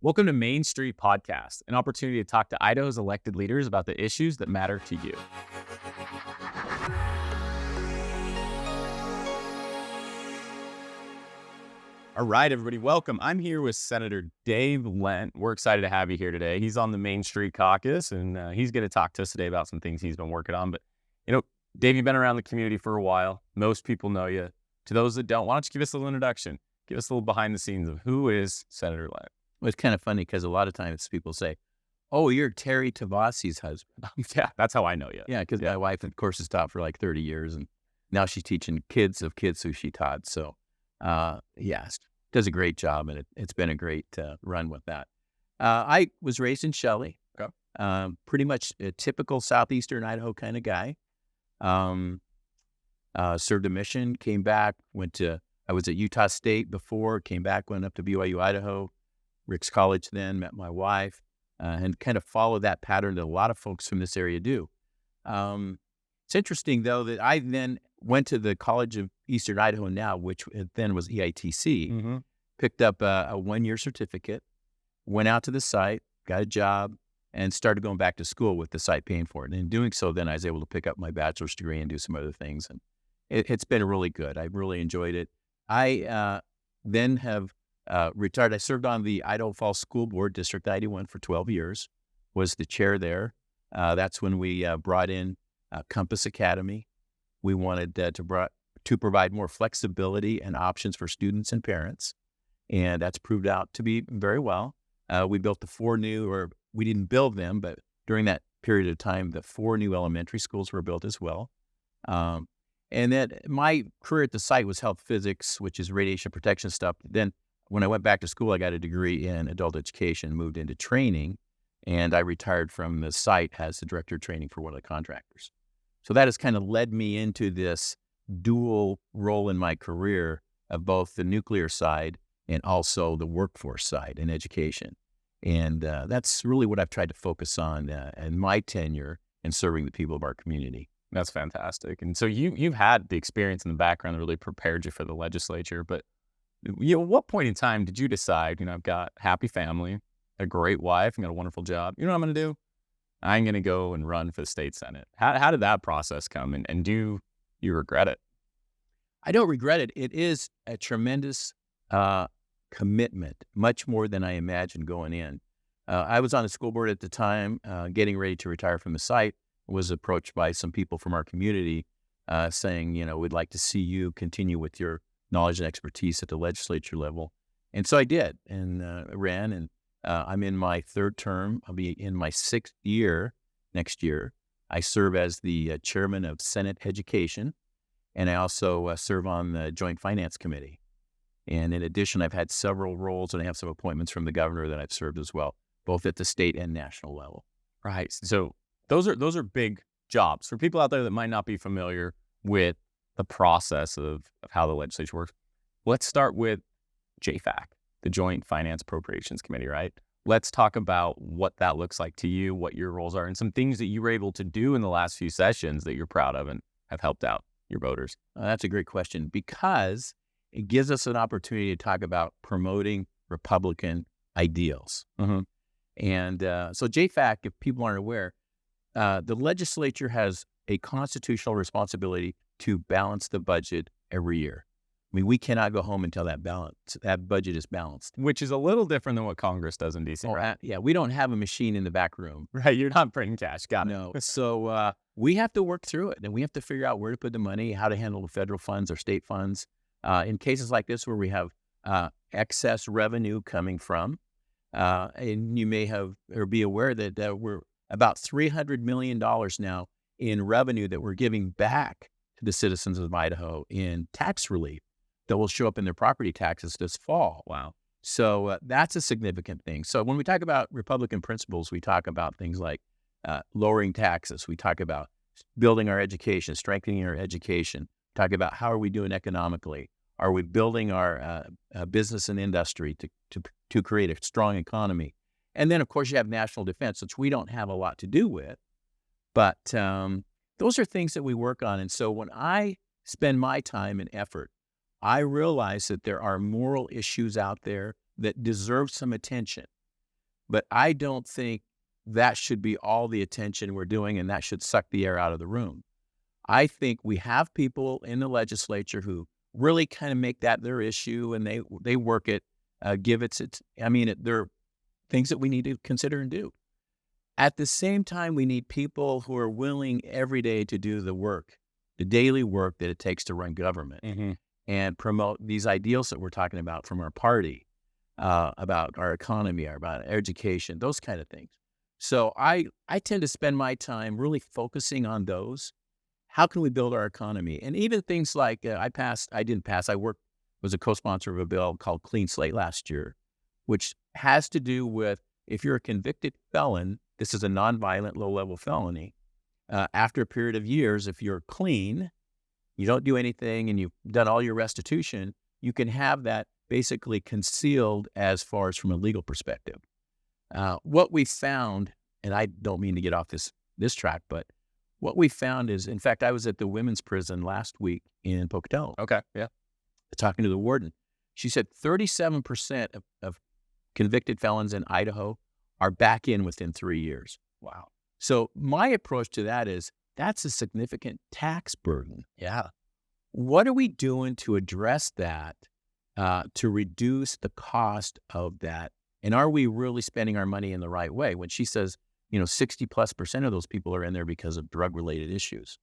Welcome to Main Street Podcast, an opportunity to talk to Idaho's elected leaders about the issues that matter to you. All right, everybody, welcome. I'm here with Senator Dave Lent. We're excited to have you here today. He's on the Main Street Caucus, and he's going to talk to us today about some things he's been working on. But, Dave, you've been around the community for a while. Most people know you. To those that don't, why don't you give us a little introduction? Give us a little behind the scenes of who is Senator Lent. Well, it's kind of funny because a lot of times people say, "Oh, you're Terry Tavasi's husband." Yeah, that's how I know you. Yeah, because my wife, of course, has taught for like 30 years, and now she's teaching kids of kids who she taught. So, does a great job, and it's been a great run with that. I was raised in Shelley, pretty much a typical southeastern Idaho kind of guy. Served a mission, came back, I was at Utah State before, came back, went up to BYU, Idaho, Rick's College then, met my wife, and kind of followed that pattern that a lot of folks from this area do. It's interesting, though, that I then went to the College of Eastern Idaho now, which then was EITC, picked up a one-year certificate, went out to the site, got a job, and started going back to school with the site paying for it. And in doing so, then I was able to pick up my bachelor's degree and do some other things. And it's been really good. I've really enjoyed it. I then have retired. I served on the Idaho Falls School Board, District 91, for 12 years, was the chair there. That's when we brought in Compass Academy. We wanted to provide more flexibility and options for students and parents, and that's proved out to be very well. We built we didn't build them, but during that period of time, the 4 new elementary schools were built as well. And then my career at the site was health physics, which is radiation protection stuff. Then when I went back to school, I got a degree in adult education, moved into training, and I retired from the site as the director of training for one of the contractors. So that has kind of led me into this dual role in my career of both the nuclear side and also the workforce side in education. And that's really what I've tried to focus on in my tenure in serving the people of our community. That's fantastic. And so you've had the experience and the background that really prepared you for the legislature. But what point in time did you decide, I've got a happy family, a great wife, and got a wonderful job. You know what I'm going to do? I'm going to go and run for the state senate. How did that process come? And do you regret it? I don't regret it. It is a tremendous commitment, much more than I imagined going in. I was on the school board at the time, getting ready to retire from the site. Was approached by some people from our community saying, we'd like to see you continue with your knowledge and expertise at the legislature level. And so I did and ran, and I'm in my 3rd term. I'll be in my 6th year next year. I serve as the chairman of Senate Education, and I also serve on the Joint Finance Committee. And in addition, I've had several roles, and I have some appointments from the governor that I've served as well, both at the state and national level. Right. So those are big jobs for people out there that might not be familiar with the process of how the legislature works. Let's start with JFAC, the Joint Finance Appropriations Committee, right? Let's talk about what that looks like to you, what your roles are, and some things that you were able to do in the last few sessions that you're proud of and have helped out your voters. That's a great question because it gives us an opportunity to talk about promoting Republican ideals. And so JFAC, if people aren't aware, the legislature has a constitutional responsibility to balance the budget every year. I mean, we cannot go home until that budget is balanced. Which is a little different than what Congress does in D.C., right? Yeah, we don't have a machine in the back room. Right, you're not printing cash. Got it. No. So we have to work through it, and we have to figure out where to put the money, how to handle the federal funds or state funds. In cases like this where we have excess revenue coming from, and you may have or be aware that we're about $300 million now in revenue that we're giving back to the citizens of Idaho in tax relief that will show up in their property taxes this fall. Wow. So that's a significant thing. So when we talk about Republican principles, we talk about things like lowering taxes. We talk about building our education, strengthening our education. Talk about how are we doing economically? Are we building our business and industry to create a strong economy? And then, of course, you have national defense, which we don't have a lot to do with. But those are things that we work on. And so when I spend my time and effort, I realize that there are moral issues out there that deserve some attention. But I don't think that should be all the attention we're doing, and that should suck the air out of the room. I think we have people in the legislature who really kind of make that their issue, and they work it, give its. They're things that we need to consider and do. At the same time, we need people who are willing every day to do the work, the daily work that it takes to run government and promote these ideals that we're talking about from our party, about our economy, about education, those kind of things. So I tend to spend my time really focusing on those. How can we build our economy? And even things like I was a co-sponsor of a bill called Clean Slate last year, which has to do with if you're a convicted felon, this is a nonviolent low-level felony. After a period of years, if you're clean, you don't do anything, and you've done all your restitution, you can have that basically concealed as far as from a legal perspective. What we found, and I don't mean to get off this track, but what we found is, in fact, I was at the women's prison last week in Pocatello. Okay, yeah. Talking to the warden. She said 37% of convicted felons in Idaho are back in within 3 years. Wow. So my approach to that is that's a significant tax burden. Yeah. What are we doing to address that, to reduce the cost of that? And are we really spending our money in the right way? When she says, 60+% of those people are in there because of drug-related issues.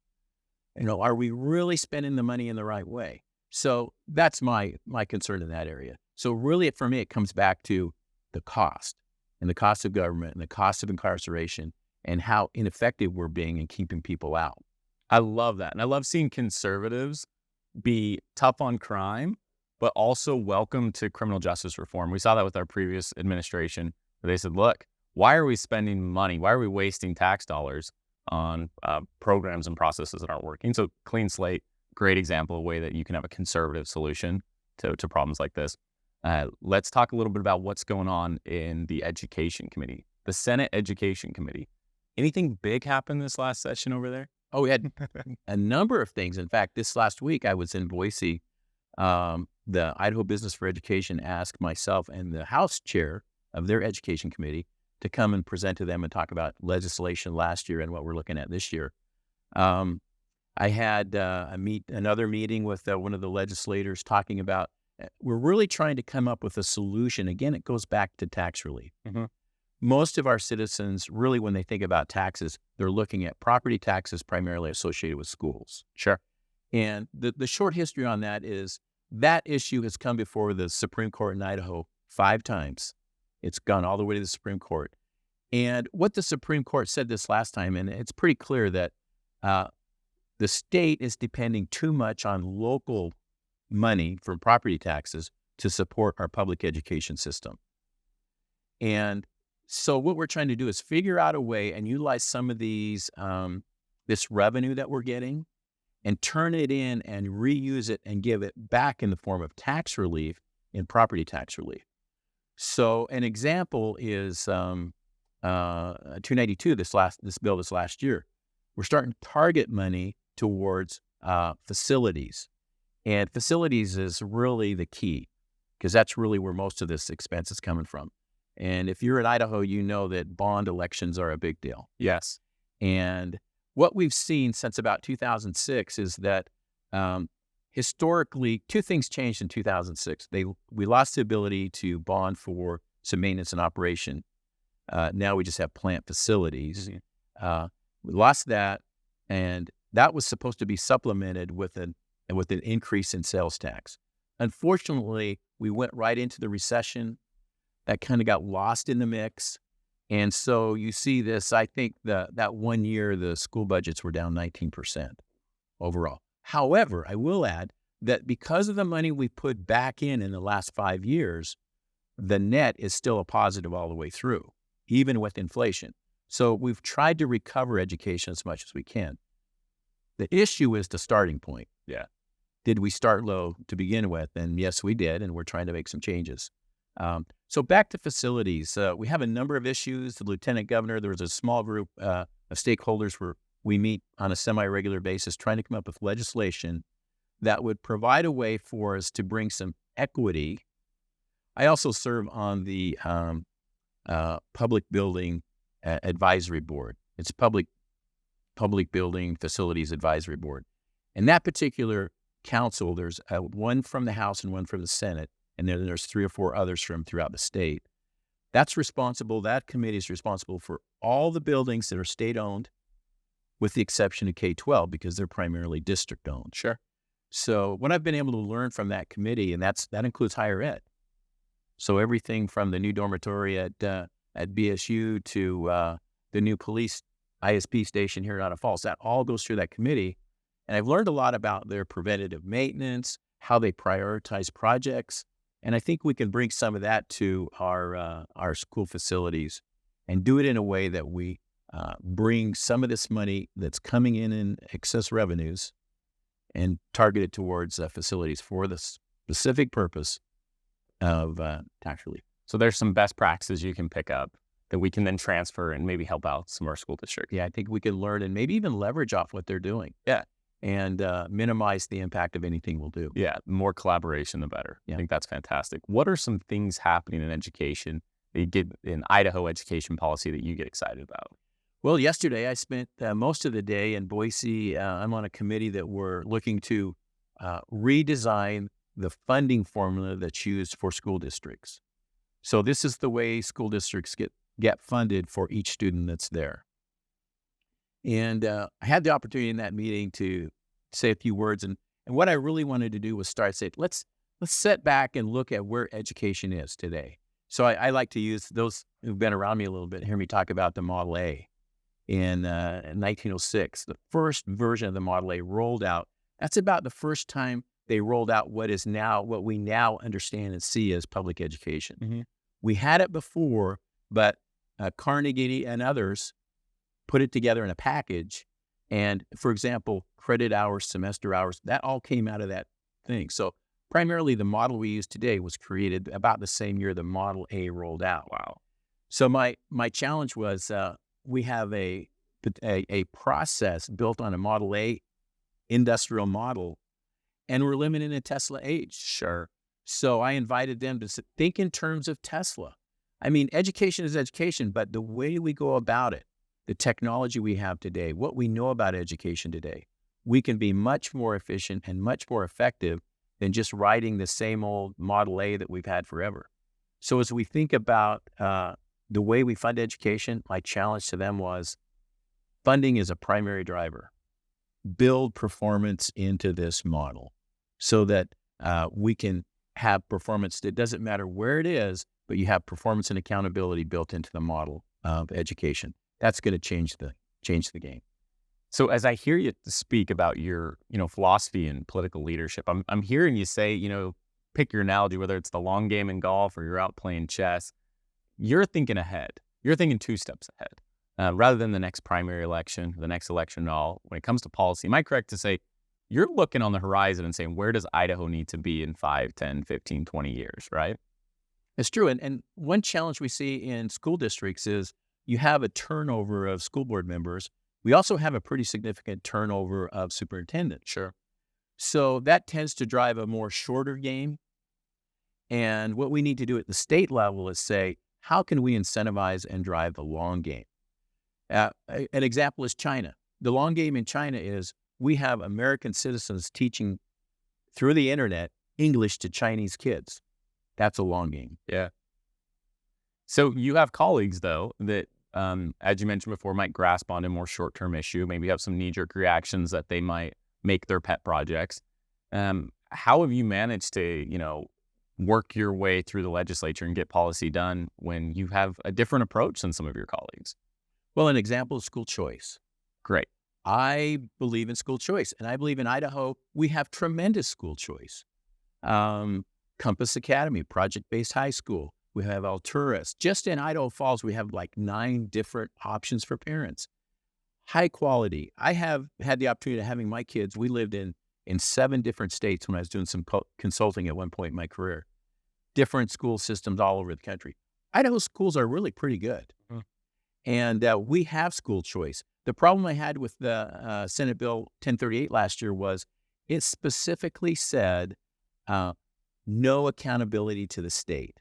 Are we really spending the money in the right way? So that's my concern in that area. So really, for me, it comes back to the cost and the cost of government and the cost of incarceration and how ineffective we're being in keeping people out. I love that. And I love seeing conservatives be tough on crime, but also welcome to criminal justice reform. We saw that with our previous administration, where they said, look, why are we spending money? Why are we wasting tax dollars on programs and processes that aren't working? So Clean Slate, great example of a way that you can have a conservative solution to problems like this. Let's talk a little bit about what's going on in the Education Committee, the Senate Education Committee. Anything big happen this last session over there? Oh, we had a number of things. In fact, this last week I was in Boise. The Idaho Business for Education asked myself and the House chair of their Education Committee to come and present to them and talk about legislation last year and what we're looking at this year. I had another meeting with one of the legislators talking about we're really trying to come up with a solution. Again, it goes back to tax relief. Mm-hmm. Most of our citizens, really, when they think about taxes, they're looking at property taxes primarily associated with schools. Sure. And the short history on that is that issue has come before the Supreme Court in Idaho 5 times. It's gone all the way to the Supreme Court. And what the Supreme Court said this last time, and it's pretty clear that the state is depending too much on local money from property taxes to support our public education system. And so what we're trying to do is figure out a way and utilize some of these, this revenue that we're getting and turn it in and reuse it and give it back in the form of tax relief and property tax relief. So an example is 292, this bill this last year. We're starting to target money towards facilities. And facilities is really the key because that's really where most of this expense is coming from. And if you're in Idaho, you know that bond elections are a big deal. Yes. And what we've seen since about 2006 is that historically, 2 things changed in 2006. We lost the ability to bond for some maintenance and operation. Now we just have plant facilities. Mm-hmm. We lost that, and that was supposed to be supplemented with an increase in sales tax. Unfortunately, we went right into the recession. That kind of got lost in the mix. And so you see this, I think that 1 year, the school budgets were down 19% overall. However, I will add that because of the money we put back in the last 5 years, the net is still a positive all the way through, even with inflation. So we've tried to recover education as much as we can. The issue is the starting point. Yeah. Did we start low to begin with? And yes, we did, and we're trying to make some changes. So back to facilities. We have a number of issues. The lieutenant governor, there was a small group of stakeholders where we meet on a semi-regular basis trying to come up with legislation that would provide a way for us to bring some equity. I also serve on the Public Building Advisory Board. It's Public Building Facilities Advisory Board. And that particular council, there's one from the House and one from the Senate, and then there's 3 or 4 others from throughout the state. That committee is responsible for all the buildings that are state-owned, with the exception of K-12, because they're primarily district-owned. Sure. So what I've been able to learn from that committee, and that includes higher ed. So everything from the new dormitory at BSU to the new police ISP station here in Idaho Falls, that all goes through that committee. And I've learned a lot about their preventative maintenance, how they prioritize projects. And I think we can bring some of that to our school facilities and do it in a way that we bring some of this money that's coming in excess revenues and target it towards facilities for the specific purpose of tax relief. So there's some best practices you can pick up that we can then transfer and maybe help out some of our school districts. Yeah, I think we can learn and maybe even leverage off what they're doing. Yeah. And minimize the impact of anything we'll do. Yeah, the more collaboration, the better. Yeah. I think that's fantastic. What are some things happening in education that you get in Idaho education policy that you get excited about? Well, yesterday I spent most of the day in Boise. I'm on a committee that we're looking to redesign the funding formula that's used for school districts. So this is the way school districts get funded for each student that's there. And I had the opportunity in that meeting to say a few words. And what I really wanted to do was let's sit back and look at where education is today. So I like to use those who've been around me a little bit, hear me talk about the Model A. In 1906, the first version of the Model A rolled out. That's about the first time they rolled out what we now understand and see as public education. Mm-hmm. We had it before, but Carnegie and others put it together in a package. And for example, credit hours, semester hours, that all came out of that thing. So primarily the model we use today was created about the same year the Model A rolled out. Wow. So my challenge was we have a process built on a Model A industrial model, and we're living in a Tesla age. Sure. So I invited them to think in terms of Tesla. I mean, education is education, but the way we go about it, the technology we have today, what we know about education today, we can be much more efficient and much more effective than just riding the same old Model A that we've had forever. So as we think about the way we fund education, my challenge to them was funding is a primary driver. Build performance into this model so that we can have performance. It doesn't matter where it is, but you have performance and accountability built into the model of education. That's going to change the game. So as I hear you speak about your, philosophy and political leadership, I'm hearing you say, pick your analogy, whether it's the long game in golf or you're out playing chess, you're thinking ahead. You're thinking 2 steps ahead, rather than the next primary election, the next election at all. When it comes to policy, am I correct to say you're looking on the horizon and saying, where does Idaho need to be in 5, 10, 15, 20 years, right? It's true. And one challenge we see in school districts is you have a turnover of school board members. We also have a pretty significant turnover of superintendents. Sure. So that tends to drive a more shorter game. And what we need to do at the state level is say, how can we incentivize and drive the long game? An example is China. The long game in China is we have American citizens teaching through the internet English to Chinese kids. That's a long game. Yeah. So you have colleagues, though, that, as you mentioned before, might grasp on a more short-term issue. Maybe have some knee-jerk reactions that they might make their pet projects. How have you managed to, work your way through the legislature and get policy done when you have a different approach than some of your colleagues? Well, an example is school choice. Great. I believe in school choice, and I believe in Idaho, we have tremendous school choice. Compass Academy, project-based high school. We have Alturas. Just in Idaho Falls, we have like 9 different options for parents. High quality. I have had the opportunity of having my kids. We lived in 7 different states when I was doing some consulting at one point in my career. Different school systems all over the country. Idaho schools are really pretty good. Mm. And we have school choice. The problem I had with the Senate Bill 1038 last year was it specifically said no accountability to the state.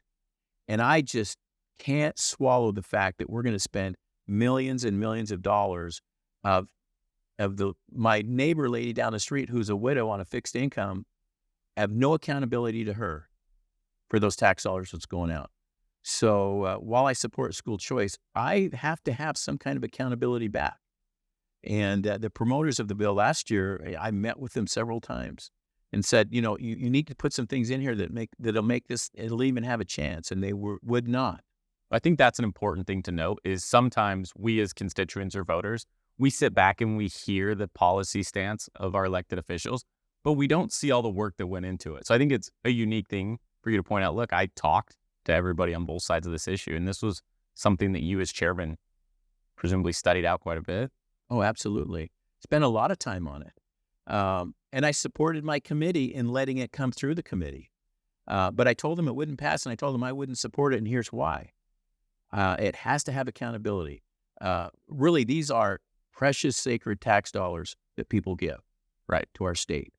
And I just can't swallow the fact that we're going to spend millions and millions of dollars of my neighbor lady down the street who's a widow on a fixed income, have no accountability to her for those tax dollars that's going out. So while I support school choice, I have to have some kind of accountability back. And the promoters of the bill last year, I met with them several times and said, you need to put some things in here that'll make this, it'll even have a chance. And they would not. I think that's an important thing to note is sometimes we as constituents or voters, we sit back and we hear the policy stance of our elected officials, but we don't see all the work that went into it. So I think it's a unique thing for you to point out, look, I talked to everybody on both sides of this issue, and this was something that you as chairman presumably studied out quite a bit. Oh, absolutely. Spent a lot of time on it. And I supported my committee in letting it come through the committee. But I told them it wouldn't pass, and I told them I wouldn't support it, and here's why. It has to have accountability. Really, these are precious, sacred tax dollars that people give, right, to our state.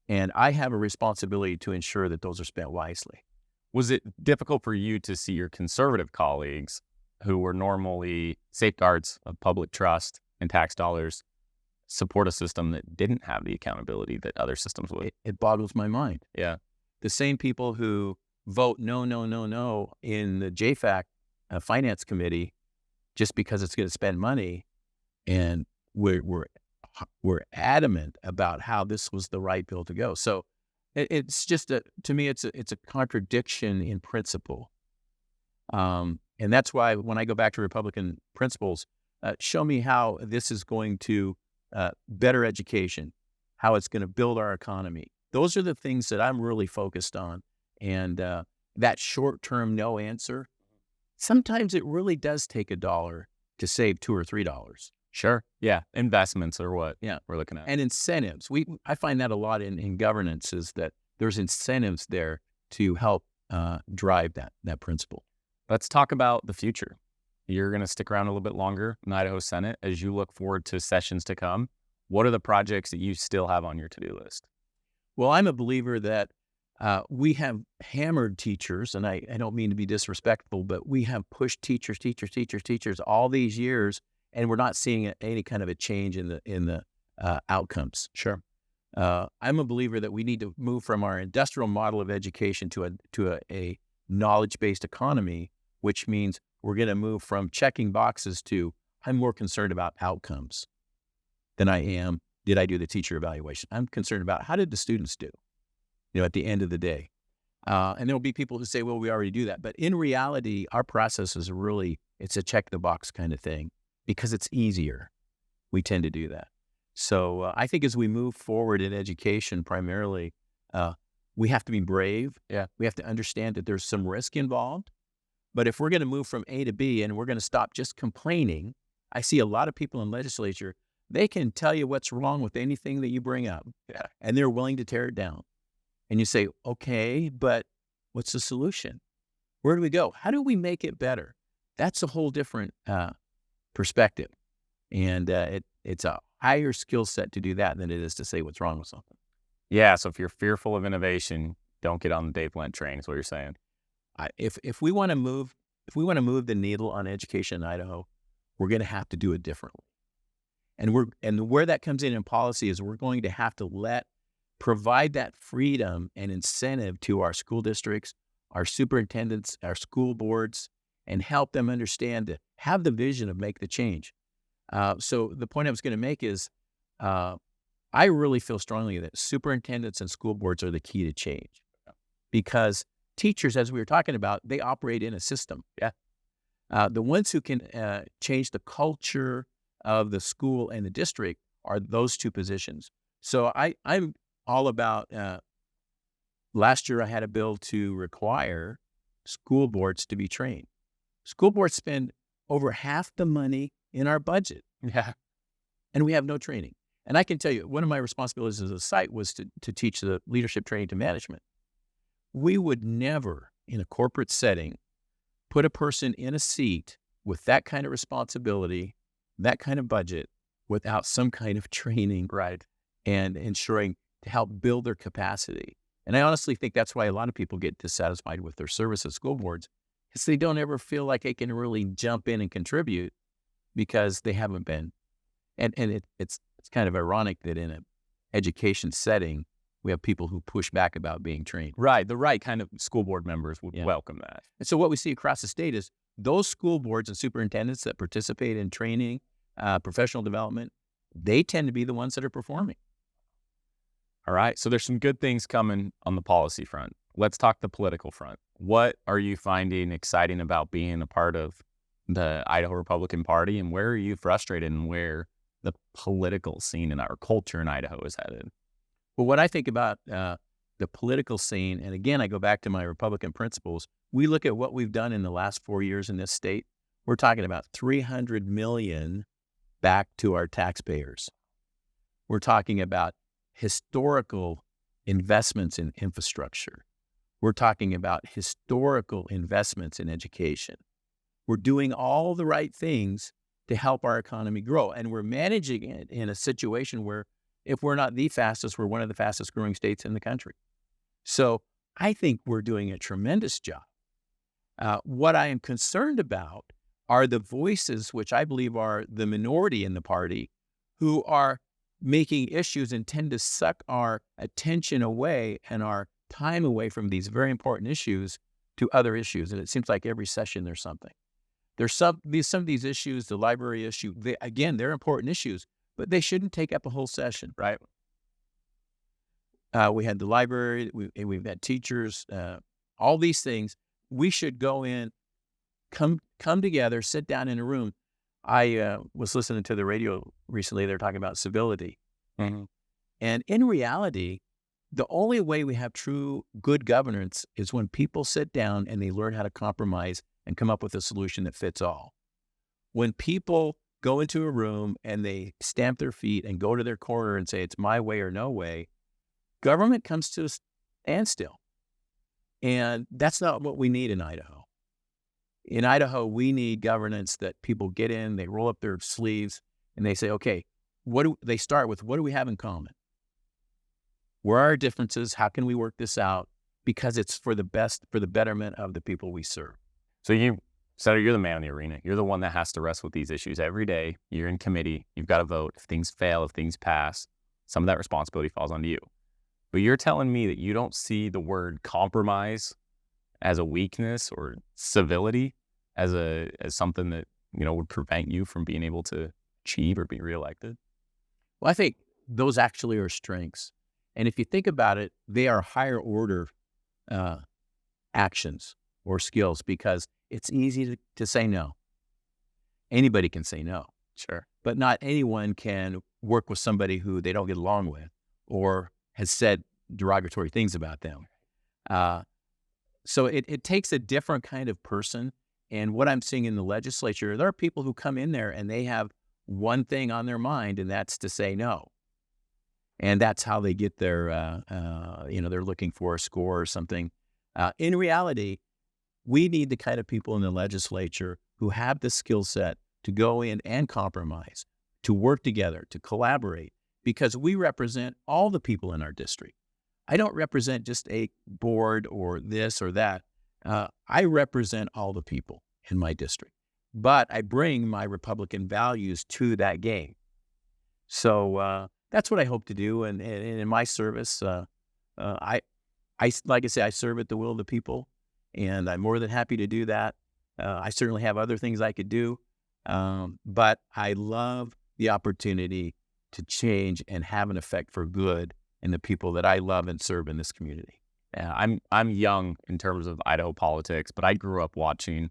And I have a responsibility to ensure that those are spent wisely. Was it difficult for you to see your conservative colleagues who were normally safeguards of public trust and tax dollars support a system that didn't have the accountability that other systems would? It boggles my mind. Yeah. The same people who vote no, no, no, no in the JFAC Finance Committee just because it's going to spend money, and we're adamant about how this was the right bill to go. So it's just to me, it's a contradiction in principle. And that's why when I go back to Republican principles, show me how this is going to better education, how it's going to build our economy. Those are the things that I'm really focused on. And that short-term no answer, sometimes it really does take $1 to save $2 or $3. Sure. Yeah. Investments are what we're looking at. And incentives. I find that a lot in governance is that there's incentives there to help drive that principle. Let's talk about the future. You're going to stick around a little bit longer in the Idaho Senate as you look forward to sessions to come. What are the projects that you still have on your to-do list? Well, I'm a believer that we have hammered teachers, and I don't mean to be disrespectful, but we have pushed teachers all these years, and we're not seeing any kind of a change in the outcomes. Sure. I'm a believer that we need to move from our industrial model of education to a knowledge-based economy, which means we're going to move from checking boxes to I'm more concerned about outcomes than I am, did I do the teacher evaluation? I'm concerned about how did the students do, at the end of the day. And there'll be people who say, well, we already do that. But in reality, our process is really, it's a check the box kind of thing because it's easier. We tend to do that. So I think as we move forward in education primarily, we have to be brave. Yeah. We have to understand that there's some risk involved. But if we're going to move from A to B and we're going to stop just complaining, I see a lot of people in legislature, they can tell you what's wrong with anything that you bring up. Yeah. And they're willing to tear it down. And you say, okay, but what's the solution? Where do we go? How do we make it better? That's a whole different perspective. And it's a higher skill set to do that than it is to say what's wrong with something. Yeah. So if you're fearful of innovation, don't get on the Dave Lent train is what you're saying. If we want to move the needle on education in Idaho, we're going to have to do it differently. And where that comes in policy is we're going to have to provide that freedom and incentive to our school districts, our superintendents, our school boards, and help them understand to have the vision of make the change. So the point I was going to make is I really feel strongly that superintendents and school boards are the key to change because teachers, as we were talking about, they operate in a system. Yeah. The ones who can change the culture of the school and the district are those two positions. So I'm all about, last year I had a bill to require school boards to be trained. School boards spend over half the money in our budget. Yeah. And we have no training. And I can tell you, one of my responsibilities as a site was to teach the leadership training to management. We would never, in a corporate setting, put a person in a seat with that kind of responsibility, that kind of budget, without some kind of training, right, and ensuring to help build their capacity. And I honestly think that's why a lot of people get dissatisfied with their service at school boards, is they don't ever feel like they can really jump in and contribute because they haven't been. And it's kind of ironic that in an education setting, we have people who push back about being trained. Right. The right kind of school board members would Yeah. welcome that. And so what we see across the state is those school boards and superintendents that participate in training, professional development, they tend to be the ones that are performing. All right. So there's some good things coming on the policy front. Let's talk the political front. What are you finding exciting about being a part of the Idaho Republican Party, and where are you frustrated and where the political scene and our culture in Idaho is headed? Well, what I think about the political scene, and again, I go back to my Republican principles, we look at what we've done in the last 4 years in this state. We're talking about $300 million back to our taxpayers. We're talking about historical investments in infrastructure. We're talking about historical investments in education. We're doing all the right things to help our economy grow. And we're managing it in a situation where if we're not the fastest, we're one of the fastest growing states in the country. So I think we're doing a tremendous job. What I am concerned about are the voices, which I believe are the minority in the party, who are making issues and tend to suck our attention away and our time away from these very important issues to other issues. And it seems like every session there's something. There's some of these issues, the library issue, they're important issues, but they shouldn't take up a whole session. Right. We had the library, we've had teachers, all these things. We should go in, come together, sit down in a room. I was listening to the radio recently. They're talking about civility. Mm-hmm. And in reality, the only way we have true good governance is when people sit down and they learn how to compromise and come up with a solution that fits all. When people go into a room and they stamp their feet and go to their corner and say, it's my way or no way, government comes to a standstill. And that's not what we need in Idaho. In Idaho, we need governance that people get in, they roll up their sleeves, and they say, okay, they start with, what do we have in common? Where are our differences? How can we work this out? Because it's for the betterment of the people we serve. So Senator, you're the man in the arena. You're the one that has to wrestle with these issues every day. You're in committee. You've got to vote. If things fail, if things pass, some of that responsibility falls onto you. But you're telling me that you don't see the word compromise as a weakness or civility as something that, would prevent you from being able to achieve or be reelected? Well, I think those actually are strengths. And if you think about it, they are higher order actions or skills, because it's easy to say no. Anybody can say no. Sure. But not anyone can work with somebody who they don't get along with or has said derogatory things about them. So it takes a different kind of person. And what I'm seeing in the legislature, there are people who come in there and they have one thing on their mind, and that's to say no. And that's how they get their, they're looking for a score or something. In reality, we need the kind of people in the legislature who have the skill set to go in and compromise, to work together, to collaborate, because we represent all the people in our district. I don't represent just a board or this or that. I represent all the people in my district, but I bring my Republican values to that game. So that's what I hope to do. And in my service, I like I say, I serve at the will of the people, and I'm more than happy to do that. I certainly have other things I could do, but I love the opportunity to change and have an effect for good in the people that I love and serve in this community. Yeah, I'm young in terms of Idaho politics, but I grew up watching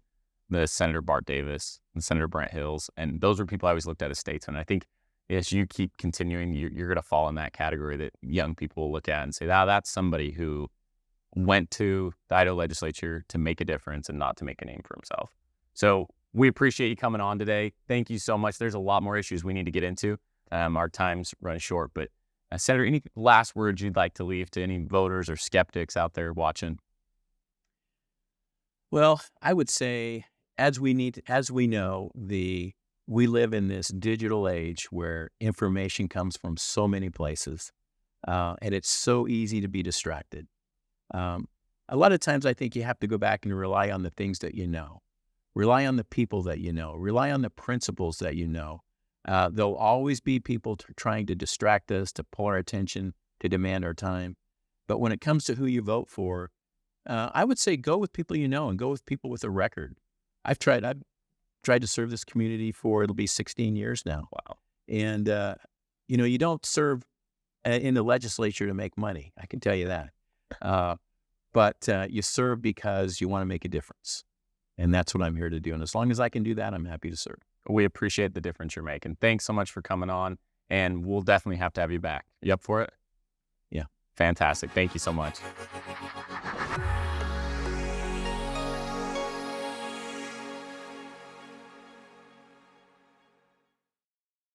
the Senator Bart Davis and Senator Brent Hills, and those were people I always looked at as statesmen. I think as you keep continuing, you're going to fall in that category that young people will look at and say, that's somebody who went to the Idaho legislature to make a difference and not to make a name for himself. So we appreciate you coming on today. Thank you so much. There's a lot more issues we need to get into. Our time's running short, but Senator, any last words you'd like to leave to any voters or skeptics out there watching? Well, I would say, as we know, we live in this digital age where information comes from so many places, and it's so easy to be distracted. a lot of times I think you have to go back and rely on the things that you know. Rely on the people that you know. Rely on the principles that you know. There'll always be people trying to distract us, to pull our attention, to demand our time. But when it comes to who you vote for, I would say go with people you know and go with people with a record. I've tried to serve this community for, it'll be 16 years now. Wow. And, you don't serve in the legislature to make money. I can tell you that. But you serve because you want to make a difference. And that's what I'm here to do. And as long as I can do that, I'm happy to serve. We appreciate the difference you're making. Thanks so much for coming on, and we'll definitely have to have you back. You up for it? Yeah. Fantastic. Thank you so much.